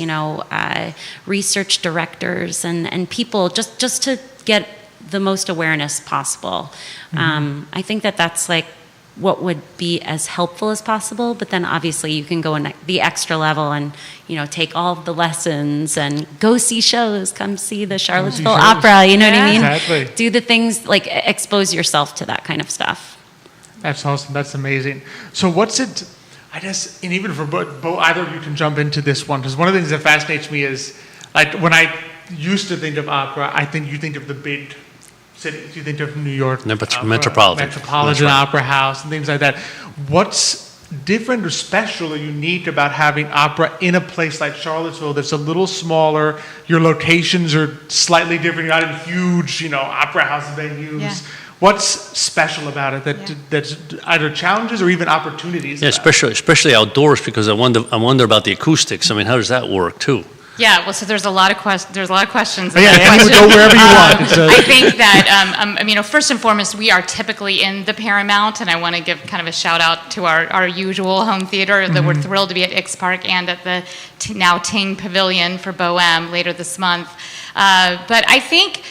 research directors and people just to get the most awareness possible. I think that's what would be as helpful as possible, but then obviously you can go in the extra level and take all the lessons and go see shows, come see the Charlottesville Opera, you know what I mean? Exactly. Do the things, expose yourself to that kind of stuff. That's awesome. That's amazing. So what's it, I guess, and even for both either of you can jump into this one, because one of the things that fascinates me is, when I used to think of opera, I think you think of the big cities. You think of New York. Metropolitan. Metropolitan That's right. Opera House and things like that. What's different or special or unique about having opera in a place like Charlottesville that's a little smaller? Your locations are slightly different. You're not in huge, opera house venues. Yeah. What's special about it that's either challenges or even opportunities? Yeah, about it? especially outdoors because I wonder about the acoustics. I mean, how does that work too? Yeah, well, so there's a lot of questions. Yeah, Annie, go wherever you want. I think that, first and foremost, we are typically in the Paramount, and I want to give kind of a shout out to our usual home theater that we're thrilled to be at Ix Park and at the now Ting Pavilion for Bohème later this month. But I think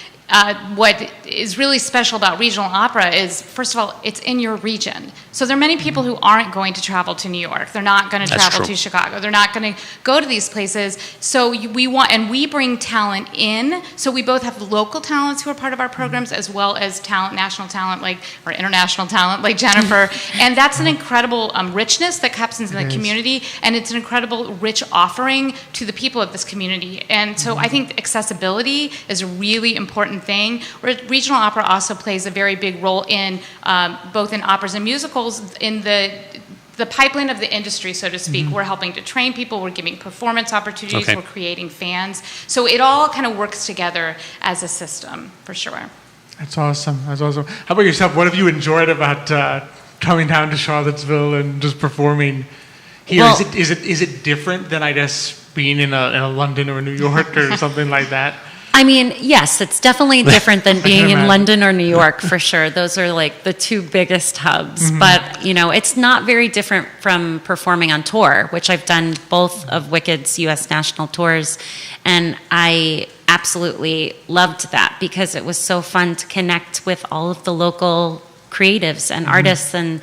what is really special about regional opera is, first of all, it's in your region. So there are many people who aren't going to travel to New York. They're not going to That's travel true. to Chicago. They're not going to go to these places. So we bring talent in. So we both have local talents who are part of our programs as well as national talent, or international talent, like Jennifer. And that's an incredible richness that happens in the community. And it's an incredible, rich offering to the people of this community. And so I think accessibility is a really important thing. Regional opera also plays a very big role in both in operas and musicals in the the pipeline of the industry, so to speak. We're helping to train people. We're giving performance opportunities. Okay. We're creating fans. So it all kind of works together as a system, for sure. That's awesome. That's awesome. How about yourself? What have you enjoyed about coming down to Charlottesville and just performing here? Well- Is it different than, I guess, being in a London or New York or something like that? I mean, yes, it's definitely different than being in imagine. London or New York, for sure. Those are like the two biggest hubs. But, you know, it's not very different from performing on tour, which I've done both of Wicked's U.S. national tours. And I absolutely loved that because it was so fun to connect with all of the local creatives and artists and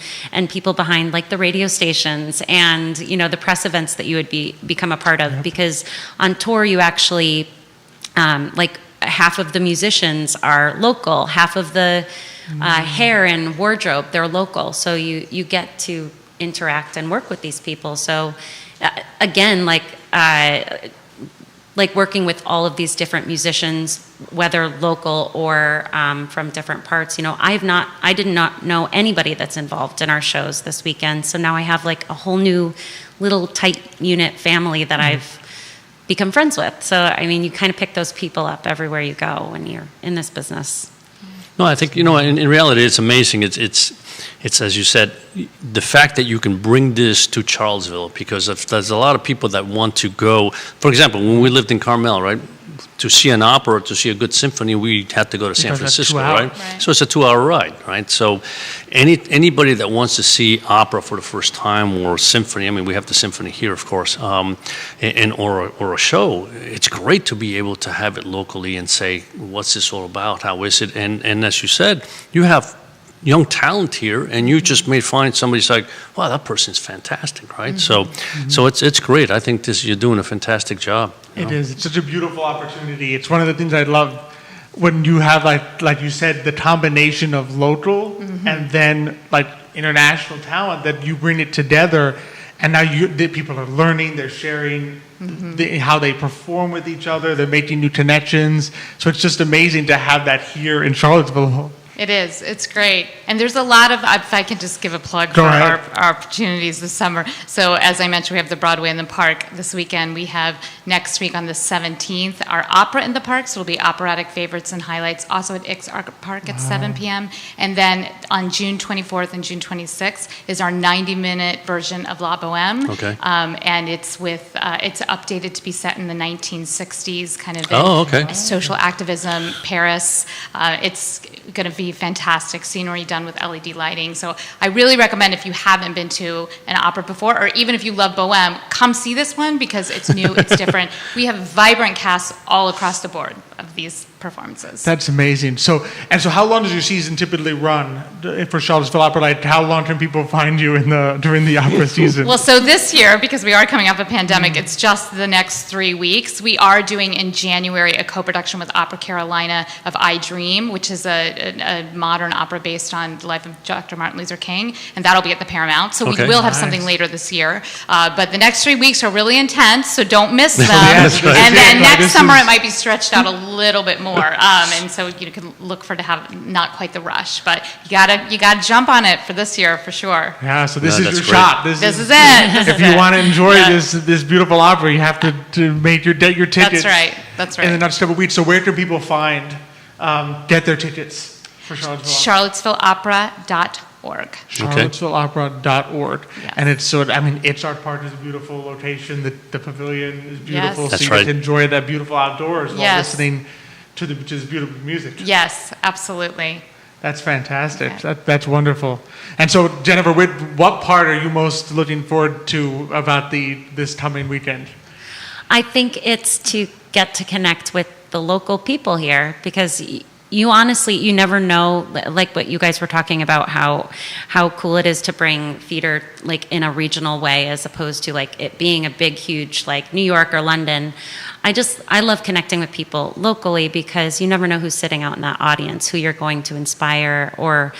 people behind like the radio stations and, you know, the press events that you would become a part of. Because on tour, you actually... like half of the musicians are local, half of the hair and wardrobe, they're local. So you get to interact and work with these people. So again, like working with all of these different musicians, whether local or from different parts, you know, I did not know anybody that's involved in our shows this weekend. So now I have like a whole new little tight unit family that I've become friends with. So, I mean, you kind of pick those people up everywhere you go when you're in this business. No, I think, you know, in reality, it's amazing. It's as you said, the fact that you can bring this to Charlottesville, because if there's a lot of people that want to go. For example, when we lived in Carmel, right, to see an opera, to see a good symphony, we had to go to San Because that's Francisco, 2 hours. right? So it's a 2-hour ride, right? So anybody that wants to see opera for the first time or symphony, I mean, we have the symphony here, of course, or a show, it's great to be able to have it locally and say, what's this all about? How is it? And as you said, you have young talent here, and you just may find somebody's like, wow, that person's fantastic, right? So it's great. I think you're doing a fantastic job. It is. It's such a beautiful opportunity. It's one of the things I love when you have, like you said, the combination of local and then like international talent, that you bring it together, and now the people are learning, they're sharing how they perform with each other, they're making new connections. So it's just amazing to have that here in Charlottesville. It is. It's great. And there's a lot of, if I can just give a plug Go for ahead. our opportunities this summer. So as I mentioned, we have the Broadway in the Park this weekend. We have next week on the 17th, our Opera in the Park. So it'll be operatic favorites and highlights, also at Ix Park at 7 p.m. And then on June 24th and June 26th is our 90-minute version of La Boheme. Okay. And it's with, it's updated to be set in the 1960s, kind of Oh, okay. social activism, Paris. It's going to be fantastic scenery done with LED lighting. So I really recommend, if you haven't been to an opera before, or even if you love Bohème, come see this one because it's new, it's different. We have vibrant casts all across the board of these performances. That's amazing. So how long does your season typically run for Charlottesville Opera? Like, how long can people find you during the opera season? Well, so this year, because we are coming off a pandemic, it's just the next 3 weeks. We are doing in January a co-production with Opera Carolina of I Dream, which is a modern opera based on the life of Dr. Martin Luther King, and that'll be at the Paramount. So Okay. we will have Nice. something later this year. But the next 3 weeks are really intense, so don't miss them. Yes, right. And then Like, next this summer is- it might be stretched out a little bit more. And so you can look for to have not quite the rush, but you gotta jump on it for this year for sure. Yeah, so this No, is that's your great. shot. This is it. This If is you it. want to enjoy Yeah. this beautiful opera, you have to make your tickets. That's right. That's In the right. next couple of weeks. So where can people get their tickets for Charlottesville? CharlottesvilleOpera.org. CharlottesvilleOpera.org. Yes. And Ix Art Park is a beautiful location. The pavilion is beautiful. Yes. So That's you right. get to enjoy that beautiful outdoors while Yes. listening to this beautiful music. Yes, absolutely. That's fantastic. Okay. That's wonderful. And so, Jennifer, what part are you most looking forward to about this coming weekend? I think it's to get to connect with the local people here because you honestly, you never know, like what you guys were talking about, how cool it is to bring theater like in a regional way as opposed to like it being a big, huge like New York or London. I love connecting with people locally because you never know who's sitting out in that audience, who you're going to inspire, or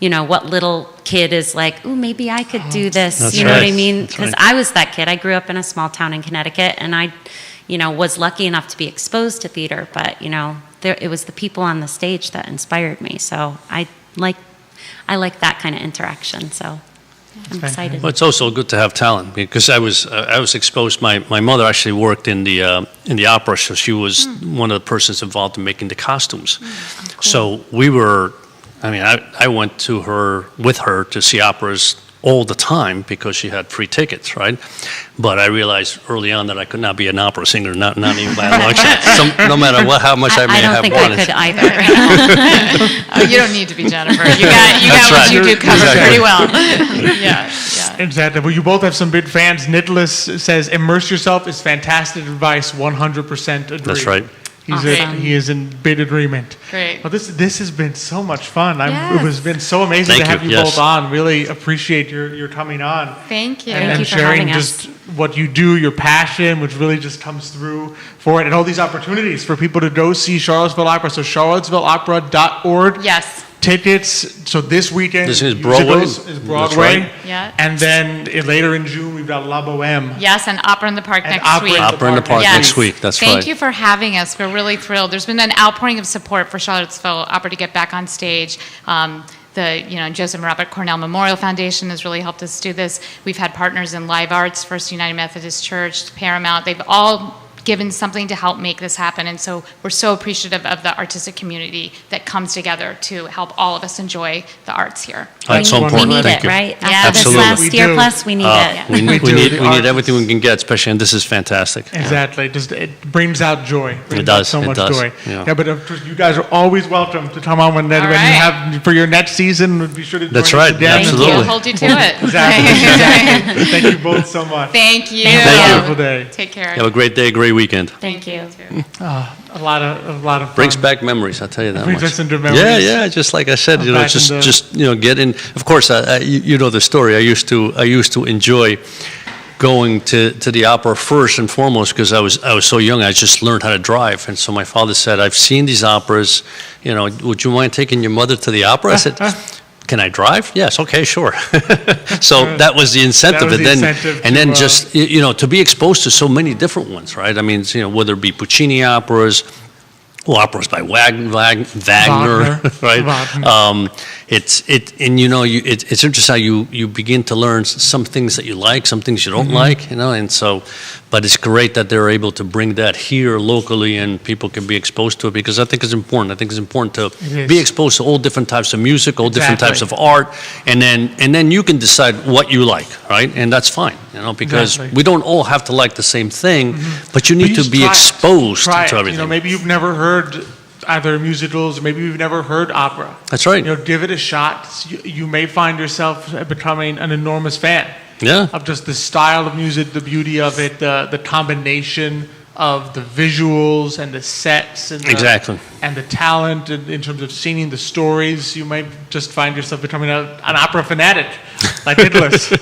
you know, what little kid is like, ooh, maybe I could do this. That's You know what I right. mean? That's Because right. I was that kid. I grew up in a small town in Connecticut, and I, you know, was lucky enough to be exposed to theater. But you know, it was the people on the stage that inspired me. So I like that kind of interaction. So I'm excited. Well, it's also good to have talent because I was exposed. My mother actually worked in the opera, so she was one of the persons involved in making the costumes. So we were. I mean, I went with her to see operas all the time because she had free tickets, right? But I realized early on that I could not be an opera singer, not even by a long shot. No matter how much I may have wanted. I don't think I could either. Oh, you don't need to be Jennifer. You got what right. you do covered Exactly. pretty well. Yeah. Exactly. Well, you both have some big fans. Nicholas says, "Immerse yourself is fantastic advice. 100% agree." That's right. Awesome. He is in big agreement. Great. Well, this has been so much fun. Yes. It has been so amazing Thank to have you. you Yes. both on. Really appreciate your coming on. Thank you. And you for sharing having us. just what you do, your passion, which really just comes through for it, and all these opportunities for people to go see Charlottesville Opera. So charlottesvilleopera.org. Yes. Tickets. So this weekend, This is Broadway. musicals is Broadway. That's right. Yeah. And then later in June, we've got La Boheme. Yes, and Opera in the Park And next Opera week. in Opera in the Park Yes. next week. That's Thank right. you for having us. We're really thrilled. There's been an outpouring of support for Charlottesville Opera to get back on stage. The Joseph and Robert Cornell Memorial Foundation has really helped us do this. We've had partners in Live Arts, First United Methodist Church, Paramount. They've all given something to help make this happen. And so we're so appreciative of the artistic community that comes together to help all of us enjoy the arts here. That's so We important. need Thank it, you. right? Yeah. After Absolutely. this last We year do. plus, we need it. We We do. need The arts. everything we can get, especially, and this is fantastic. Exactly. It brings out joy. Brings does. out so It much does. joy. Yeah. But of course, you guys are always welcome to come on when you right. have for your next season. Be sure to join That's us right. again. Absolutely. We'll hold you to it. Exactly. Thank you both so much. Thank you. Thank Have a you. wonderful day. Take care. Have a great day, great weekend. Thank you. A lot of fun. Brings back memories. I'll tell you that Brings much. us into memories. Yeah. Just like I said, Back in just get in. Of course, you know the story. I used to enjoy going to the opera first and foremost because I was so young. I just learned how to drive, and so my father said, "I've seen these operas. Would you mind taking your mother to the opera?" I said, "Can I drive?" "Yes." "Okay, sure." So that was the incentive. That was and the then incentive and to, then just to be exposed to so many different ones, right? I mean, whether it be Puccini operas. Well, operas by Wagner, right? Wagner. It's interesting how you begin to learn some things that you like, some things you don't like, and so, but it's great that they're able to bring that here locally and people can be exposed to it because I think it's important. I think it's important to It be is. exposed to all different types of music, all different Exactly. types of art, and then you can decide what you like, right? And that's fine, because Exactly. we don't all have to like the same thing, but you need But to be try it. exposed Try to it. everything. Maybe you've never heard either musicals, or maybe you've never heard opera. That's right. Give it a shot. You may find yourself becoming an enormous fan Yeah. of just the style of music, the beauty of it, the combination of the visuals and the sets and Exactly. and the talent in terms of singing the stories. You might just find yourself becoming an opera fanatic like Nicholas.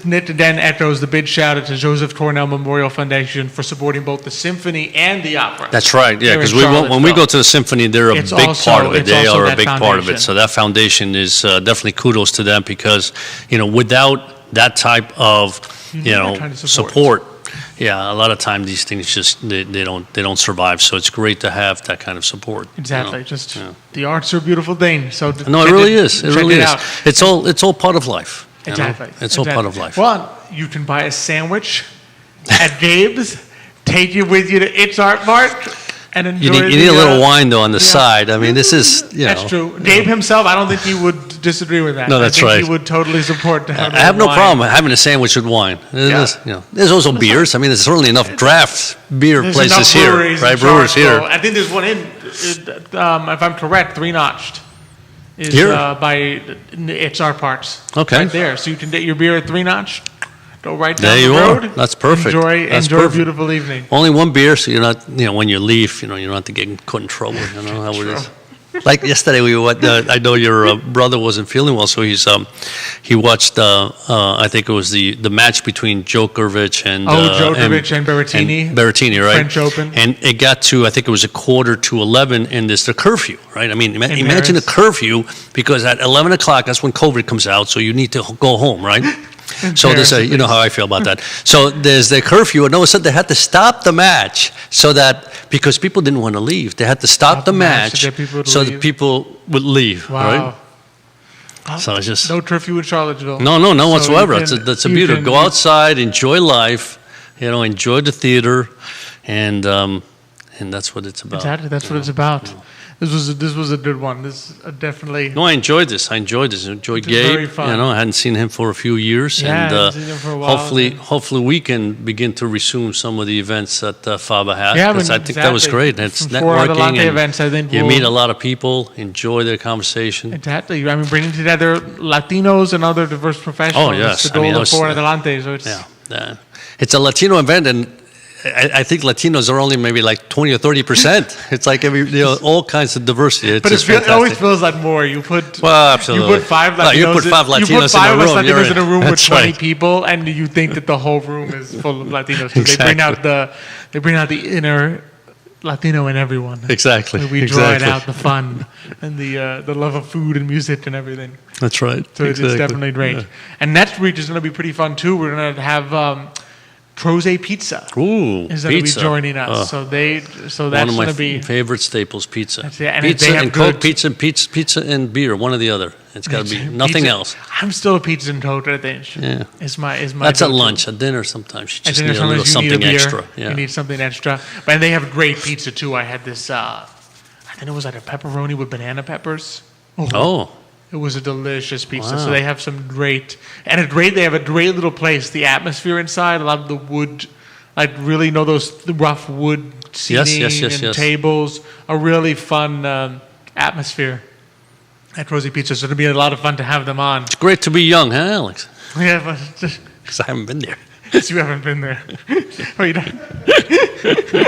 Nit then echoes the big shout out to Joseph Cornell Memorial Foundation for supporting both the symphony and the opera. That's right. Yeah, Here in because when we Charlottesville. go to the symphony, they're a It's big also- part of it. it's They also are a that big part of it. foundation. So that foundation is definitely kudos to them because without that type of that kind of support, yeah, a lot of times these things just they don't survive. So it's great to have that kind of support. Exactly. Just the arts are a beautiful thing. So No, it check really is. It check really it is. out. It's all part of life. Exactly. It's all part of life. Well, you can buy a sandwich at Gabe's, take it with you to It's Art Park, and enjoy You need a little wine though on the yeah. side. I mean, this is That's true. Gabe himself, I don't think he would disagree with that. No, that's I think right. He would totally support that. I have no problem having a sandwich with wine. There's also beers. I mean, there's certainly enough draft beer There's places enough here, breweries in right? Brewers here. Charlottesville. I think there's one if I'm correct, Three Notched is Here? by It's Our Parks. Okay. Right there. So you can get your beer at Three Notched. Go right down There the you are. road. That's perfect. Enjoy That's a perfect. beautiful evening. Only one beer, so you're not, when you leave, you don't have to get caught in trouble. You know how it is. Like yesterday, we went. I know your brother wasn't feeling well, so he watched. I think it was the match between Djokovic and Djokovic and Berrettini. and Berrettini, right? French Open. And it got to, I think it was 11:15, and there's the curfew, right? I mean, imagine Paris. the curfew because at 11 o'clock that's when COVID comes out, so you need to go home, right? So there's Paris, you know how I feel about that. So there's the curfew, and all of a sudden they had to stop the match because people didn't want to leave. They had to stop the the match match to get people to so that leave. people would leave, Wow. right? So it's just No curfew in Charlottesville. no So whatsoever. you can- That's a you beauty. can- Go outside, enjoy life, enjoy the theater, and that's what it's about. Exactly, that's what it's about. This was a good one. This definitely. No, I enjoyed this. I enjoyed It's Gabe. very fun. I hadn't seen him for a few years, Yeah, and I haven't seen him for a while, hopefully we can begin to resume some of the events that FABA had. Yeah, because I think that was exactly. great. It's From Four networking. Adelante And events, I think you we'll- meet a lot of people, enjoy their conversation. Exactly. I mean, bringing together Latinos and other diverse professionals. Oh, yes. The I mean, goal that of was- Four Adelante. So it's Yeah, it's a Latino event, and I think Latinos are only maybe like 20 or 30%. It's like all kinds of diversity. It's But just it always fantastic. feels like more. You put Well, absolutely. You put five Well, Latinos. you put five you put Latinos five in a room, Latinos you're in a room with that's 20 right. people, and you think that the whole room is full of Latinos. 'Cause Exactly. They bring out the inner Latino in everyone. Exactly. We draw it exactly. out, the fun and the love of food and music and everything. That's right. So it's Exactly. definitely great. Yeah. And next week is going to be pretty fun too. We're going to have Troze Pizza Ooh, is going to be pizza. joining us. Oh, So that's one of my going to be. favorite staples, pizza. That's it, and Pizza they have and Coke, good- pizza and beer, one or the other. It's got to be nothing Pizza- else. I'm still a pizza and toast, I think. Yeah. Is my That's at go-to. lunch, at dinner sometimes. You At just dinner need a little sometimes you need something a beer. extra. Yeah. You need something extra. And they have great pizza too. I had this, I think it was like a pepperoni with banana peppers. Oh, It was a delicious pizza. Wow. So they have some great, they have a great little place. The atmosphere inside, a lot of the wood, like really those rough wood seating yes, and tables, a really fun atmosphere at Rosie Pizza. So it'll be a lot of fun to have them on. it's great to be young, huh, Alex? Yeah, but Because I haven't been there. you haven't been there. Oh, you don't?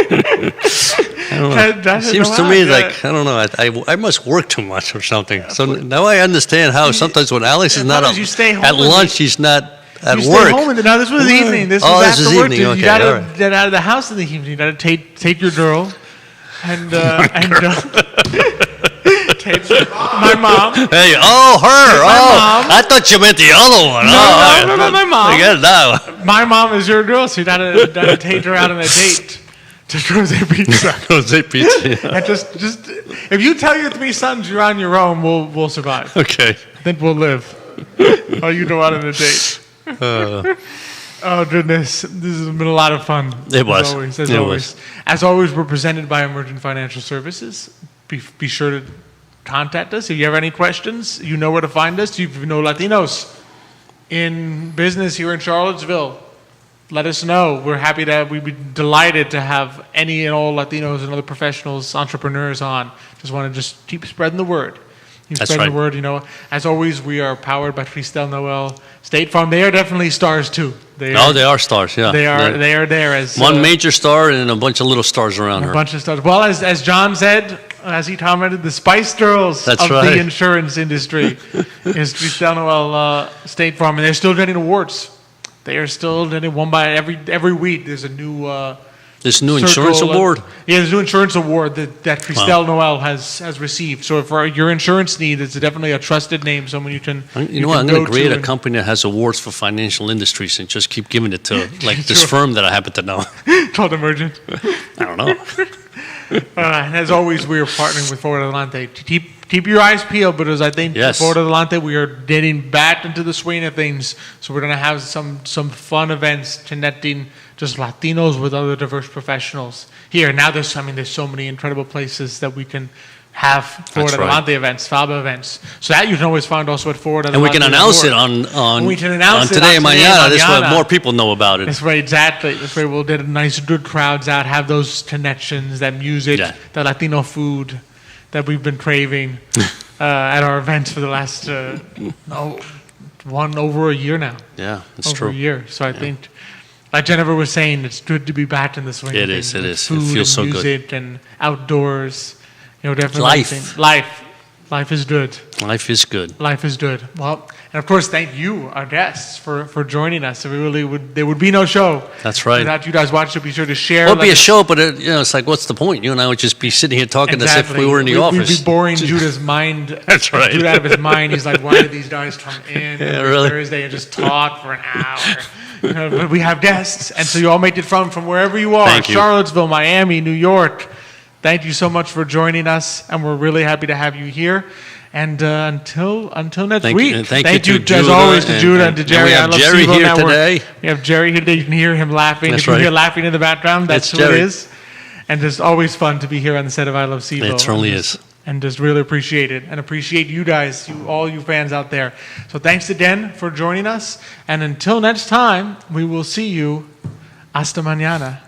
I don't know. It seems to me like, I don't know, I must work too much or something. So now I understand how sometimes when Alex is not Sometimes you stay home at and lunch, he's not at you work. stay home now this was evening. This Oh, was this is after work. evening. You Okay, gotta all right. get out of the house in the evening. You gotta take your girl and take my mom. Hey, oh, her. mom. I thought you meant the other one. No, my mom. Forget that one. My mom is your girl, so you gotta take her out on a date to Jose Pizza. Jose Pizza. Yeah. And just if you tell your three sons you're on your own, we'll survive. Okay. Then we'll live. Oh, you go out on a date. Oh goodness, this has been a lot of fun. It was. As It always. was. As always, we're presented by Emergent Financial Services. Be sure to contact us if you have any questions. You know where to find us. If you know Latinos in business here in Charlottesville, let us know. We'd be delighted to have any and all Latinos and other professionals, entrepreneurs on. Just want to keep spreading the word. Keep That's spreading the right. word. As always, we are powered by Cristel Noel, State Farm. They are definitely stars too. They are stars, yeah. They are there as One major star and a bunch of little stars around a her. bunch of stars. Well, as John said, as he commented, the Spice Girls That's of right. the insurance industry is Cristel Noel, State Farm, and they're still getting awards. They are still getting one by every week. There's a new This new insurance circle of- award. Yeah, there's a new insurance award that Cristel Noel has received. So for your insurance need, it's definitely a trusted name, someone you can. You know what? I'm can going go to create a and- company that has awards for financial industries and just keep giving it to like this firm that I happen to know. called Emergent. I don't know. And as always, we are partnering with Ford Adelante. Keep your eyes peeled, because I think Yes. Ford Adelante, we are getting back into the swing of things. So we're going to have some fun events connecting just Latinos with other diverse professionals here. Now there's so many incredible places that we can have Ford That's right. Adelante events, FABA events. So that you can always find also at Ford And Adelante. we can announce it Award. on We can announce it Today on in Today Mañana. This way Mañana. more people know about it. That's right, exactly. That's right. We'll get nice, good crowds out, have those connections, that music, Yeah. the Latino food that we've been craving at our events for the last over a year now. Yeah, it's Over true. a year. So I think, like Jennifer was saying, it's good to be back in the swing. It of is, things it with is. It Food feels and so good. music and outdoors. Definitely. Life. Life is good. Life is good. Life is good. Well, and of course, thank you, our guests, for joining us. There would be no show. That's right. Without you guys watching, so be sure to share. It would be a show, but it's like, what's the point? You and I would just be sitting here talking as if we were in the office. We'd be boring Judah's mind. That's right. Judah out of his mind. He's like, why did these guys come in every really. Thursday and just talk for an hour? But we have guests, and so you all make it from wherever you are. Thank you. Charlottesville, Miami, New York. Thank you so much for joining us, and we're really happy to have you here. And until next Thank week. you. Thank you to as Judah always, to Judah and to and Jerry. we have I love Jerry Sivo here Network. today. We have Jerry here today. You can hear him laughing. That's If you right. hear laughing in the background, that's It's who it Jerry. is. And it's always fun to be here on the set of I Love Sivo. It certainly is. And just really appreciate it, and appreciate you guys, all you fans out there. So thanks again for joining us. And until next time, we will see you. Hasta mañana.